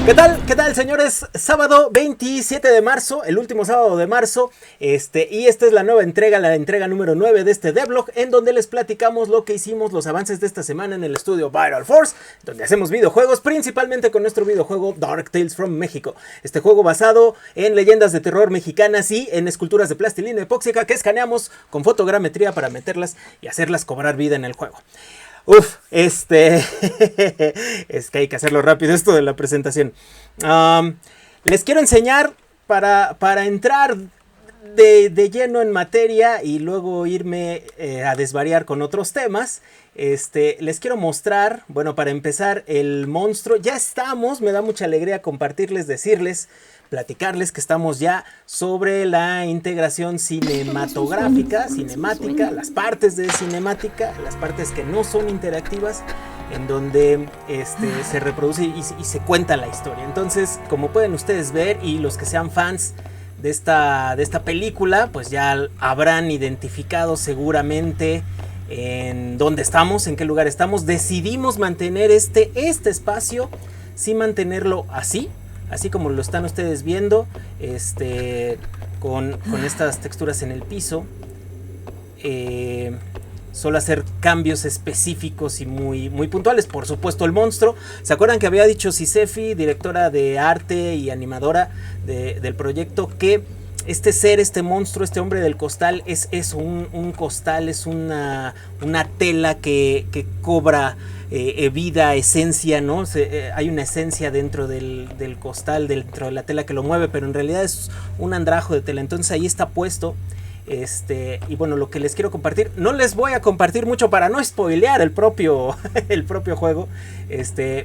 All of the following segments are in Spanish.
¿Qué tal? ¿Qué tal, señores? Sábado 27 de marzo, el último sábado de marzo, y esta es la nueva entrega, la entrega número 9 de este devlog, en donde les platicamos lo que hicimos, los avances de esta semana en el estudio Viral Force, donde hacemos videojuegos, principalmente con nuestro videojuego Dark Tales from México. Este juego basado en leyendas de terror mexicanas y en esculturas de plastilina epóxica que escaneamos con fotogrametría para meterlas y hacerlas cobrar vida en el juego. Es que hay que hacerlo rápido esto de la presentación. Les quiero enseñar para entrar de lleno en materia y luego irme a desvariar con otros temas. Les quiero mostrar, bueno, para empezar, el monstruo. Ya estamos, me da mucha alegría compartirles, decirles, platicarles que estamos ya sobre la integración cinematográfica, cinemática, las partes de cinemática, las partes que no son interactivas, en donde se reproduce y se cuenta la historia. Entonces, como pueden ustedes ver, y los que sean fans de esta película, pues ya habrán identificado seguramente en dónde estamos, en qué lugar estamos. Decidimos mantener este espacio, sí mantenerlo así como lo están ustedes viendo, con estas texturas en el piso. Solo hacer cambios específicos y muy, muy puntuales. Por supuesto, el monstruo. ¿Se acuerdan que había dicho Cisefi, directora de arte y animadora del proyecto, que este monstruo, este hombre del costal, es un costal, es una tela que cobra vida, esencia, ¿no? Hay una esencia dentro del costal, dentro de la tela que lo mueve, pero en realidad es un andrajo de tela. Entonces ahí está puesto. Y bueno, lo que les quiero compartir, no les voy a compartir mucho para no spoilear el propio juego,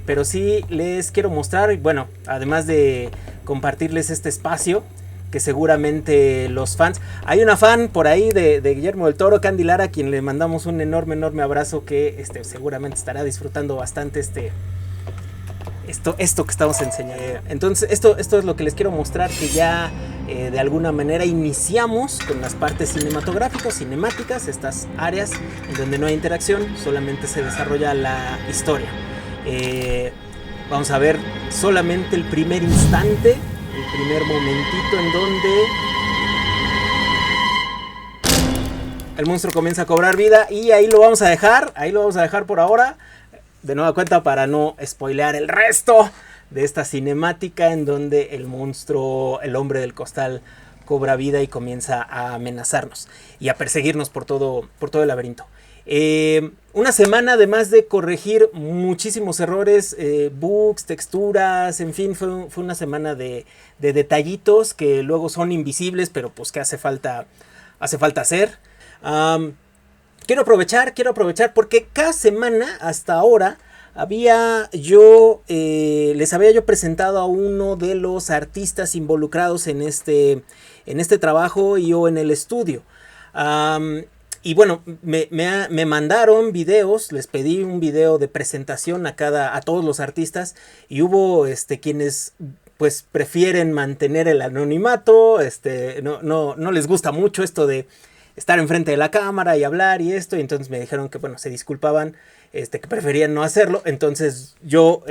pero sí les quiero mostrar, bueno, además de compartirles este espacio, que seguramente los fans, hay una fan por ahí de Guillermo del Toro, Candy Lara, a quien le mandamos un enorme abrazo, que seguramente estará disfrutando bastante esto que estamos enseñando. Entonces esto es lo que les quiero mostrar, que ya de alguna manera iniciamos con las partes cinematográficas, cinemáticas, estas áreas en donde no hay interacción, solamente se desarrolla la historia. Vamos a ver solamente el primer instante, el primer momentito en donde el monstruo comienza a cobrar vida, y ahí lo vamos a dejar por ahora. De nueva cuenta, para no spoilear el resto de esta cinemática en donde el monstruo, el hombre del costal, cobra vida y comienza a amenazarnos y a perseguirnos por todo el laberinto. Una semana, además de corregir muchísimos errores, bugs, texturas, en fin, fue una semana de detallitos que luego son invisibles, pero pues que hace falta hacer. Quiero aprovechar porque cada semana hasta ahora les había yo presentado a uno de los artistas involucrados en este trabajo y o en el estudio. Y bueno, me mandaron videos, les pedí un video de presentación a todos los artistas, y hubo quienes pues prefieren mantener el anonimato, no les gusta mucho esto de estar enfrente de la cámara y hablar y esto, y entonces me dijeron que bueno, se disculpaban, que preferían no hacerlo. Entonces yo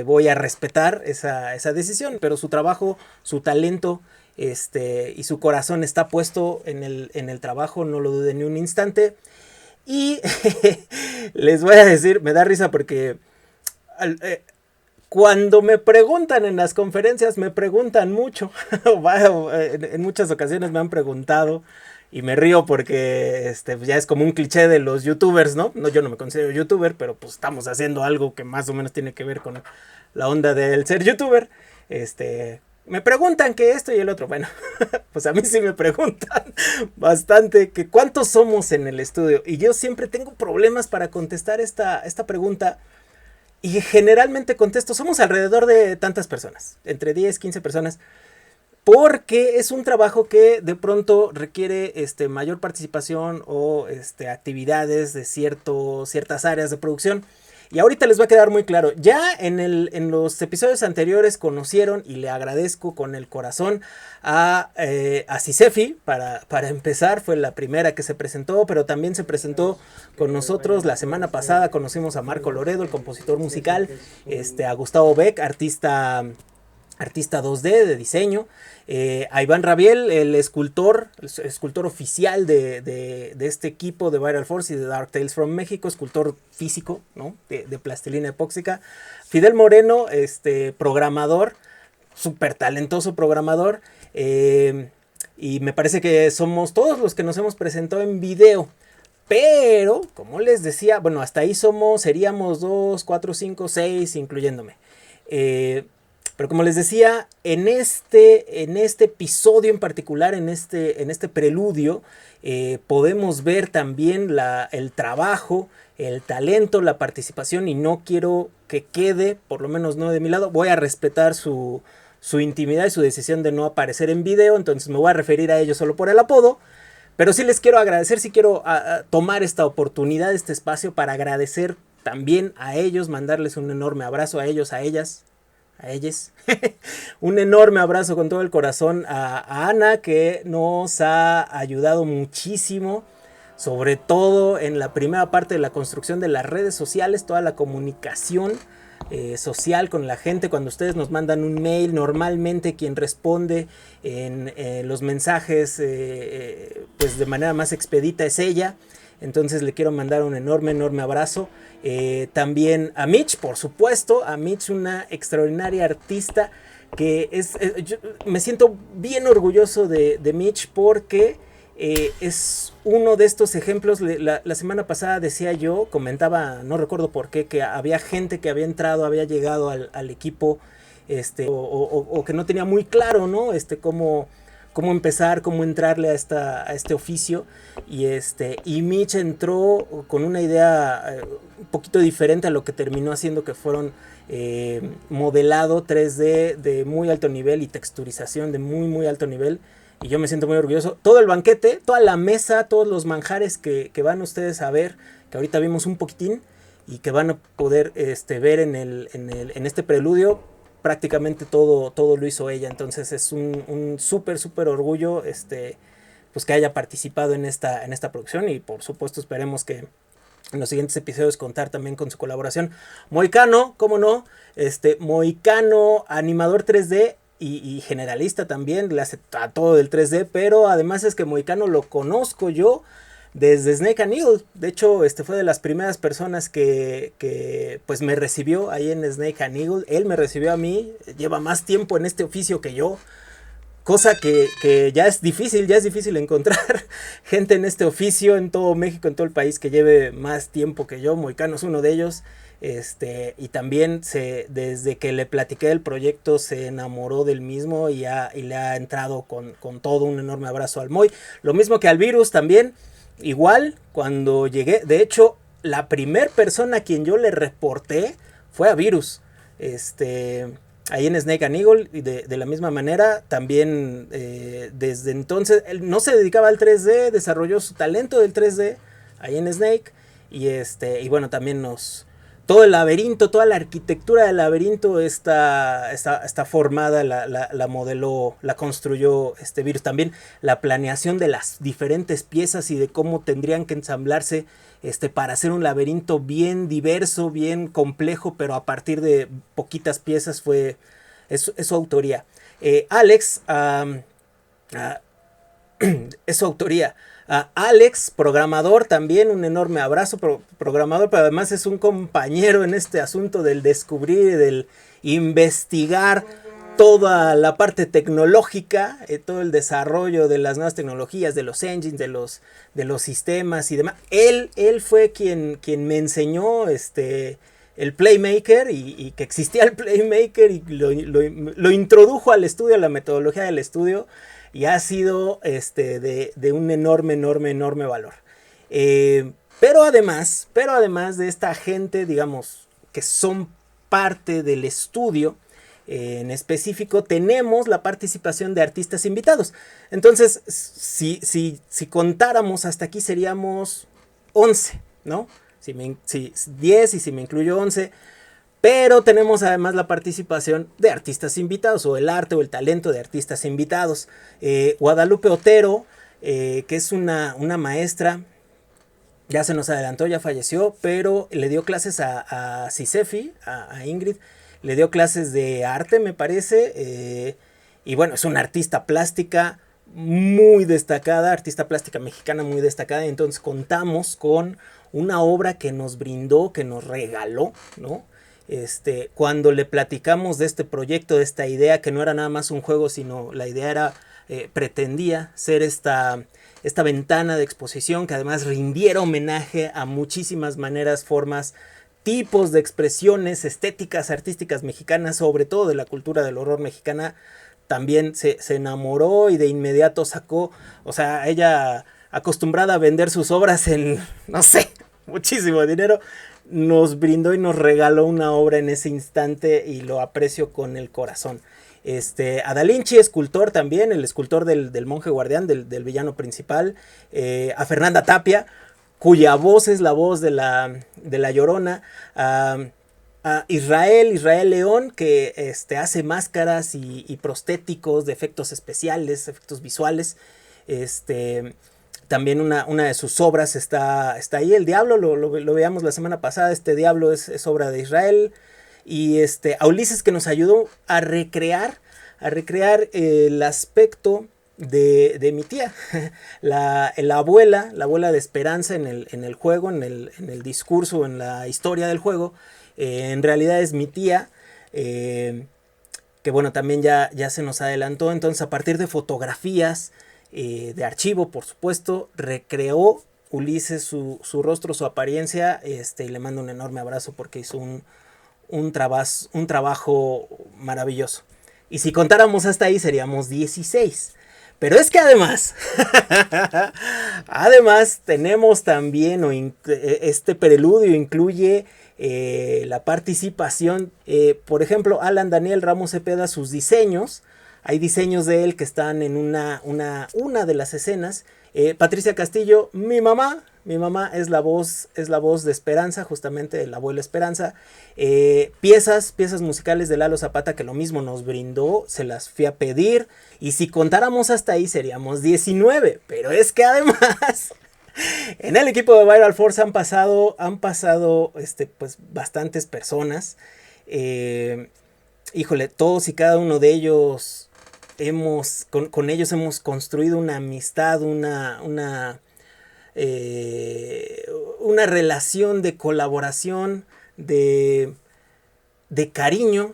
voy a respetar esa decisión, pero su trabajo, su talento, y su corazón está puesto en el trabajo, no lo duden ni un instante. Y les voy a decir, me da risa porque cuando me preguntan en las conferencias, me preguntan mucho. En muchas ocasiones me han preguntado, y me río porque ya es como un cliché de los youtubers, ¿no? Yo no me considero youtuber, pero pues estamos haciendo algo que más o menos tiene que ver con la onda del ser youtuber. Me preguntan que esto y el otro. Bueno, pues a mí sí me preguntan bastante que cuántos somos en el estudio. Y yo siempre tengo problemas para contestar esta pregunta. Y generalmente contesto, somos alrededor de tantas personas, entre 10, 15 personas. Porque es un trabajo que de pronto requiere mayor participación o actividades de ciertas áreas de producción. Y ahorita les va a quedar muy claro. Ya en los episodios anteriores conocieron, y le agradezco con el corazón, a Cisefi. Para empezar, fue la primera que se presentó, pero también se presentó con nosotros la semana pasada. Conocimos a Marco Loredo, el compositor musical, a Gustavo Beck, artista 2D de diseño, a Iván Rabiel, el escultor oficial de este equipo de Viral Force y de Dark Tales from México, escultor físico, ¿no? de plastilina epóxica. Fidel Moreno, programador, súper talentoso programador, y me parece que somos todos los que nos hemos presentado en video. Pero, como les decía, bueno, hasta ahí seríamos 2, 4, 5, 6, incluyéndome. Pero como les decía, en este episodio en particular, en este preludio, podemos ver también el trabajo, el talento, la participación, y no quiero que quede, por lo menos no de mi lado. Voy a respetar su intimidad y su decisión de no aparecer en video, entonces me voy a referir a ellos solo por el apodo. Pero sí les quiero agradecer, sí quiero tomar esta oportunidad, este espacio, para agradecer también a ellos, mandarles un enorme abrazo a ellos, a ellas. Un enorme abrazo con todo el corazón a Ana, que nos ha ayudado muchísimo, sobre todo en la primera parte de la construcción de las redes sociales, toda la comunicación social con la gente. Cuando ustedes nos mandan un mail, normalmente quien responde en los mensajes pues de manera más expedita es ella. Entonces le quiero mandar un enorme abrazo. También a Mitch, por supuesto, a Mitch, una extraordinaria artista que yo me siento bien orgulloso de Mitch, porque es uno de estos ejemplos. La semana pasada decía yo, comentaba, no recuerdo por qué, que había gente que había entrado, había llegado al equipo, o que no tenía muy claro, ¿no? Cómo empezar, cómo entrarle a este oficio, y Mitch entró con una idea un poquito diferente a lo que terminó haciendo, que fueron modelado 3D de muy alto nivel y texturización de muy alto nivel, y yo me siento muy orgulloso. Todo el banquete, toda la mesa, todos los manjares que van ustedes a ver, que ahorita vimos un poquitín y que van a poder ver en este preludio, prácticamente todo lo hizo ella. Entonces es un súper orgullo pues que haya participado en esta producción, y por supuesto esperemos que en los siguientes episodios contar también con su colaboración. Moicano, cómo no, Moicano, animador 3D y generalista también, le hace a todo del 3D, pero además es que Moicano lo conozco yo desde Snake and Eagle. De hecho, fue de las primeras personas que pues me recibió ahí en Snake and Eagle. Él me recibió a mí, lleva más tiempo en este oficio que yo, cosa que ya es difícil encontrar gente en este oficio en todo México, en todo el país, que lleve más tiempo que yo. Moicano es uno de ellos. Y también desde que le platiqué del proyecto se enamoró del mismo, y le ha entrado con todo. Un enorme abrazo al Moy. Lo mismo que al Virus también. Igual, cuando llegué, de hecho, la primer persona a quien yo le reporté fue a Virus. Ahí en Snake and Eagle, y de la misma manera, también desde entonces, él no se dedicaba al 3D, desarrolló su talento del 3D ahí en Snake, y bueno, también todo el laberinto, toda la arquitectura del laberinto está formada, la modeló, la construyó Virus. También la planeación de las diferentes piezas y de cómo tendrían que ensamblarse para hacer un laberinto bien diverso, bien complejo, pero a partir de poquitas piezas, es su autoría. Alex, es su autoría. Alex, programador también, un enorme abrazo, programador, pero además es un compañero en este asunto del descubrir y del investigar toda la parte tecnológica, todo el desarrollo de las nuevas tecnologías, de los engines, de los sistemas y demás. Él fue quien me enseñó el Playmaker, y que existía el Playmaker, y lo introdujo al estudio, a la metodología del estudio, y ha sido de un enorme valor. Pero además de esta gente, digamos, que son parte del estudio, en específico tenemos la participación de artistas invitados. Entonces, si contáramos hasta aquí, seríamos 11, ¿no? 10 y si me incluyo 11. Pero tenemos además la participación de artistas invitados, o el arte o el talento de artistas invitados. Guadalupe Otero, que es una maestra, ya se nos adelantó, ya falleció, pero le dio clases a Cisefi, a Ingrid, le dio clases de arte, me parece, y bueno, es una artista plástica muy destacada, artista plástica mexicana muy destacada, y entonces contamos con una obra que nos brindó, que nos regaló, ¿no? Cuando le platicamos de este proyecto, de esta idea, que no era nada más un juego, sino la idea era, pretendía ser esta ventana de exposición que además rindiera homenaje a muchísimas maneras, formas, tipos de expresiones estéticas, artísticas mexicanas, sobre todo de la cultura del horror mexicana. También se enamoró y de inmediato sacó, o sea, ella acostumbrada a vender sus obras en, no sé, muchísimo dinero, nos brindó y nos regaló una obra en ese instante y lo aprecio con el corazón. A Da Vinci, escultor también, el escultor del monje guardián, del villano principal. A Fernanda Tapia, cuya voz es la voz de la Llorona. A Israel León, que hace máscaras y prostéticos de efectos especiales, efectos visuales. También una de sus obras está ahí, El Diablo, lo veíamos la semana pasada. Este Diablo es obra de Israel. Y a Ulises, que nos ayudó a recrear el aspecto de mi tía, la abuela de Esperanza en el juego, en el discurso, en la historia del juego. En realidad es mi tía, que bueno, también ya se nos adelantó. Entonces, a partir de fotografías de archivo, por supuesto, recreó Ulises su rostro, su apariencia, y le mando un enorme abrazo porque hizo un trabajo maravilloso. Y si contáramos hasta ahí seríamos 16. Pero es que además tenemos también, este preludio incluye la participación, por ejemplo, Alan Daniel Ramos Cepeda, sus diseños. Hay diseños de él que están en una de las escenas. Patricia Castillo, mi mamá es la voz de Esperanza, justamente la abuela Esperanza. Piezas musicales de Lalo Zapata, que lo mismo nos brindó, se las fui a pedir. Y si contáramos hasta ahí seríamos 19. Pero es que además en el equipo de Viral Force han pasado pues bastantes personas. Híjole, todos y cada uno de ellos con ellos hemos construido una amistad, una relación de colaboración, de cariño,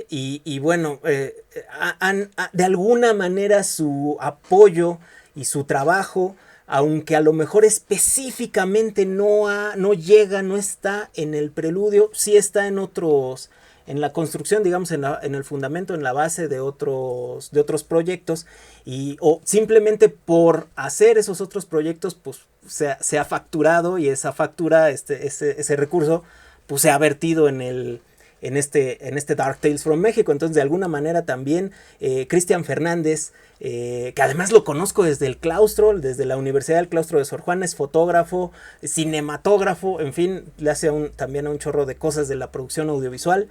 y bueno, de alguna manera su apoyo y su trabajo, aunque a lo mejor específicamente no está en el preludio, sí está en en la construcción, digamos, en el fundamento, en la base de otros proyectos, o simplemente por hacer esos otros proyectos, pues se ha facturado, y esa factura, ese recurso, pues se ha vertido en este Dark Tales from México. Entonces, de alguna manera también Cristian Fernández, que además lo conozco desde el claustro, desde la Universidad del Claustro de Sor Juana, es fotógrafo, cinematógrafo, en fin, le hace también a un chorro de cosas de la producción audiovisual.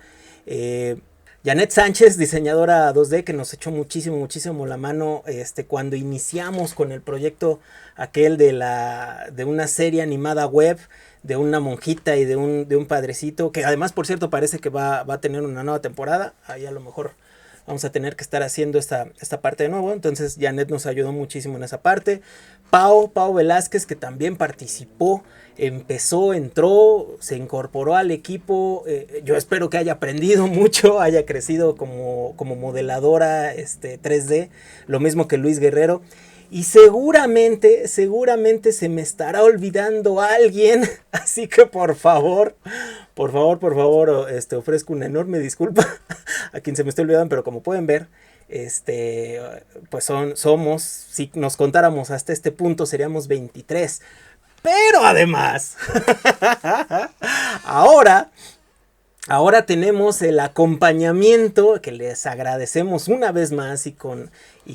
Janet Sánchez, diseñadora 2D, que nos echó muchísimo la mano cuando iniciamos con el proyecto aquel de una serie animada web, de una monjita y de un padrecito, que además, por cierto, parece que va a tener una nueva temporada. Ahí a lo mejor vamos a tener que estar haciendo esta parte de nuevo. Entonces Janet nos ayudó muchísimo en esa parte. Pau Velázquez, que también participó, entró, se incorporó al equipo. Yo espero que haya aprendido mucho, haya crecido como modeladora 3D, lo mismo que Luis Guerrero. Y seguramente se me estará olvidando alguien, así que por favor, ofrezco una enorme disculpa a quien se me esté olvidando, pero como pueden ver, pues somos, si nos contáramos hasta este punto, seríamos 23. Pero además, ahora ahora tenemos el acompañamiento que les agradecemos una vez más y con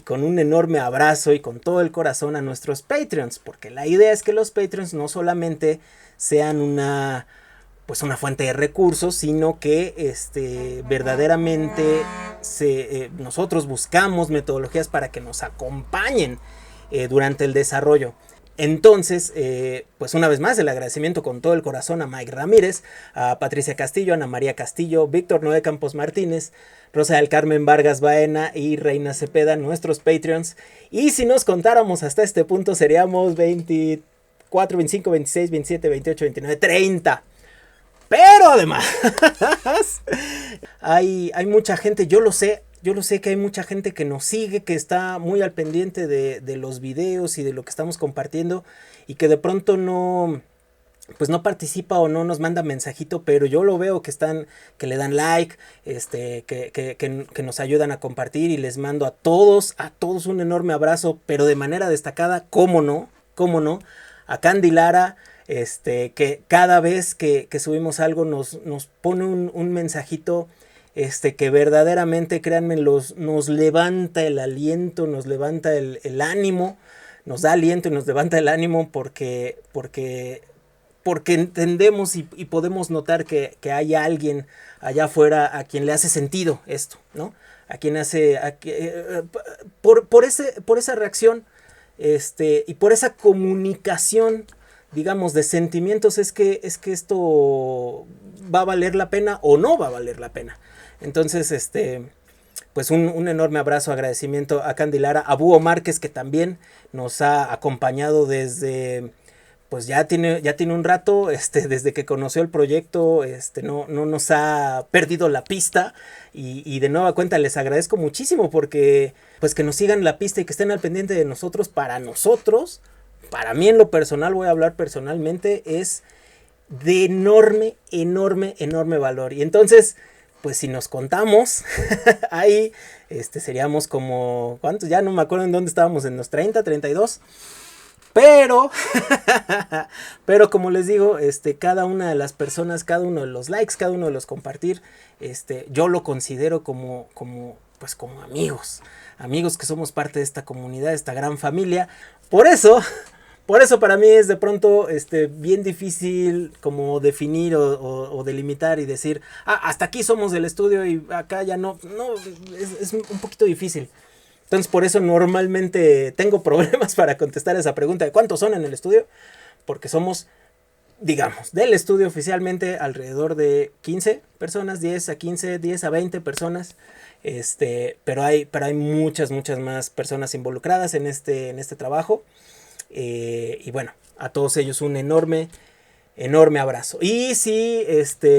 un enorme abrazo y con todo el corazón a nuestros Patreons, porque la idea es que los Patreons no solamente sean una fuente de recursos, sino que verdaderamente nosotros buscamos metodologías para que nos acompañen durante el desarrollo. Entonces, pues una vez más, el agradecimiento con todo el corazón a Mike Ramírez, a Patricia Castillo, Ana María Castillo, Víctor Noé Campos Martínez, Rosa del Carmen Vargas Baena y Reina Cepeda, nuestros Patreons. Y si nos contáramos hasta este punto, seríamos 24, 25, 26, 27, 28, 29, 30. Pero además, hay mucha gente, yo lo sé que hay mucha gente que nos sigue, que está muy al pendiente de los videos y de lo que estamos compartiendo y que de pronto no participa o no nos manda mensajito, pero yo lo veo que le dan like, que nos ayudan a compartir, y les mando a todos un enorme abrazo, pero de manera destacada, cómo no, a Candy Lara, que cada vez que subimos algo nos pone un mensajito, que verdaderamente, créanme, nos levanta el aliento, nos levanta el ánimo, nos da aliento y nos levanta el ánimo porque entendemos y podemos notar que hay alguien allá afuera a quien le hace sentido esto, ¿no? A quien hace, por esa reacción, y por esa comunicación, digamos, de sentimientos, es que esto va a valer la pena o no va a valer la pena. Entonces, pues un enorme abrazo, agradecimiento a Candy Lara, a Búho Márquez, que también nos ha acompañado desde, pues ya tiene un rato, desde que conoció el proyecto, no nos ha perdido la pista, y de nueva cuenta les agradezco muchísimo, porque pues que nos sigan la pista y que estén al pendiente de nosotros. Para mí en lo personal, voy a hablar personalmente, es de enorme valor. Y entonces, pues si nos contamos, ahí seríamos como, ¿cuántos? Ya no me acuerdo en dónde estábamos, en los 30, 32. Pero como les digo, cada una de las personas, cada uno de los likes, cada uno de los compartir, yo lo considero como amigos que somos parte de esta comunidad, de esta gran familia. Por eso para mí es de pronto bien difícil como definir o delimitar y decir, hasta aquí somos del estudio y acá ya no, es un poquito difícil. Entonces por eso normalmente tengo problemas para contestar esa pregunta de cuántos son en el estudio, porque somos, digamos, del estudio oficialmente alrededor de 15 personas, 10 a 15, 10 a 20 personas, pero hay muchas más personas involucradas en este trabajo, y bueno, a todos ellos un enorme abrazo. Y si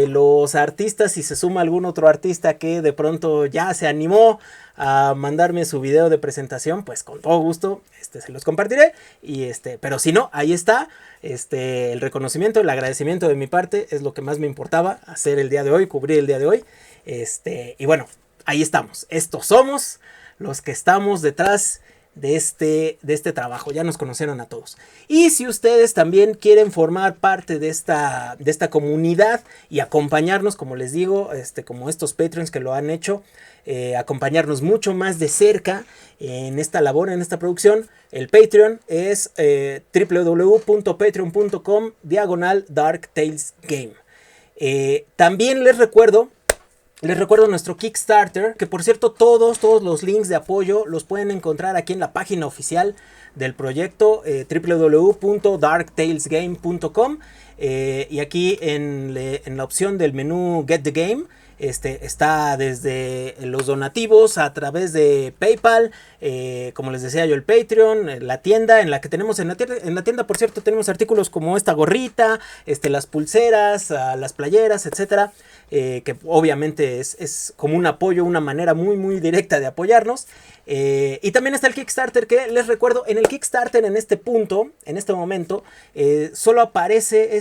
los artistas, si se suma algún otro artista que de pronto ya se animó a mandarme su video de presentación, pues con todo gusto se los compartiré. Y pero si no, ahí está el reconocimiento, el agradecimiento de mi parte, es lo que más me importaba hacer el día de hoy, cubrir el día de hoy. Y bueno, ahí estamos. Estos somos los que estamos detrás de este trabajo. Ya nos conocieron a todos. Y si ustedes también quieren formar parte de esta comunidad y acompañarnos, como les digo, como estos Patreons que lo han hecho, acompañarnos mucho más de cerca en esta labor, en esta producción, el Patreon es www.patreon.com/DarkTalesGame. También les recuerdo nuestro Kickstarter, que por cierto todos los links de apoyo los pueden encontrar aquí en la página oficial del proyecto, www.darktalesgame.com, y aquí en la opción del menú Get the Game está desde los donativos a través de PayPal, como les decía yo, el Patreon, la tienda en la que tenemos en la tienda, por cierto, tenemos artículos como esta gorrita, las pulseras, las playeras, etcétera, que obviamente es como un apoyo, una manera muy directa de apoyarnos. Y también está el Kickstarter, que les recuerdo, en el Kickstarter en este momento, solo aparece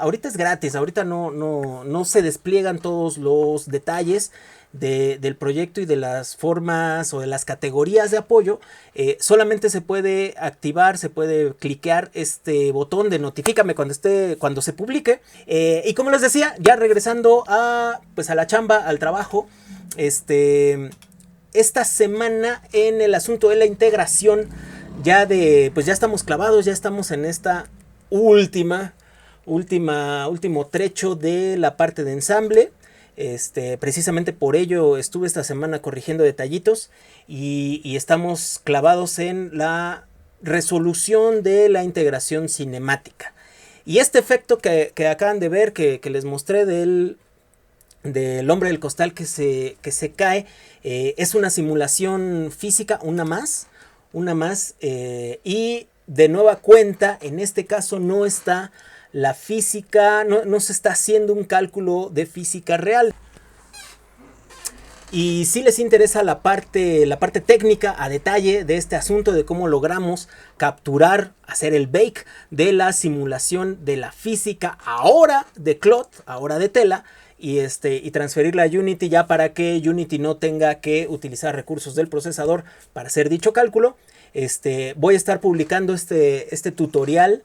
ahorita es gratis, ahorita no se despliegan todos los los detalles del proyecto y de las formas o de las categorías de apoyo, solamente se puede activar, se puede cliquear este botón de notifícame cuando se publique. Y como les decía, ya regresando a la chamba, al trabajo, esta semana en el asunto de la integración, ya estamos clavados, ya estamos en esta último trecho de la parte de ensamble. Precisamente por ello estuve esta semana corrigiendo detallitos y estamos clavados en la resolución de la integración cinemática. Y este efecto que acaban de ver, que les mostré del hombre del costal que se cae, es una simulación física, una más, y de nueva cuenta, en este caso no está la física, no se está haciendo un cálculo de física real. Y si les interesa la parte técnica a detalle de este asunto, de cómo logramos capturar, hacer el bake de la simulación de la física ahora de cloth, ahora de tela, y transferirla a Unity ya para que Unity no tenga que utilizar recursos del procesador para hacer dicho cálculo, voy a estar publicando este tutorial.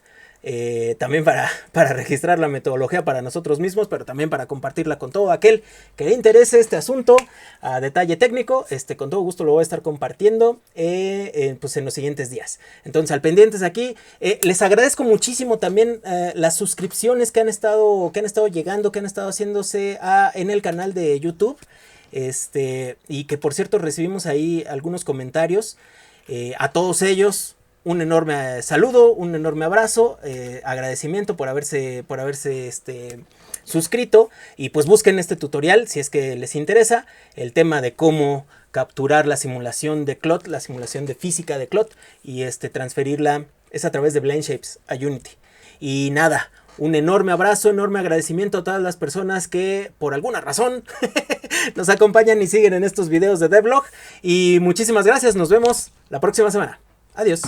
También para registrar la metodología para nosotros mismos, pero también para compartirla con todo aquel que le interese este asunto a detalle técnico. Con todo gusto lo voy a estar compartiendo en los siguientes días. Entonces, al pendientes aquí, les agradezco muchísimo también las suscripciones que han estado llegando, que han estado haciéndose en el canal de YouTube, y que por cierto recibimos ahí algunos comentarios. A todos ellos, un enorme saludo, un enorme abrazo, agradecimiento por haberse suscrito, y pues busquen este tutorial si es que les interesa el tema de cómo capturar la simulación de cloth, la simulación de física de cloth, y transferirla es a través de Blend Shapes a Unity. Y nada, un enorme abrazo, enorme agradecimiento a todas las personas que por alguna razón nos acompañan y siguen en estos videos de devlog, y muchísimas gracias, nos vemos la próxima semana. Adiós.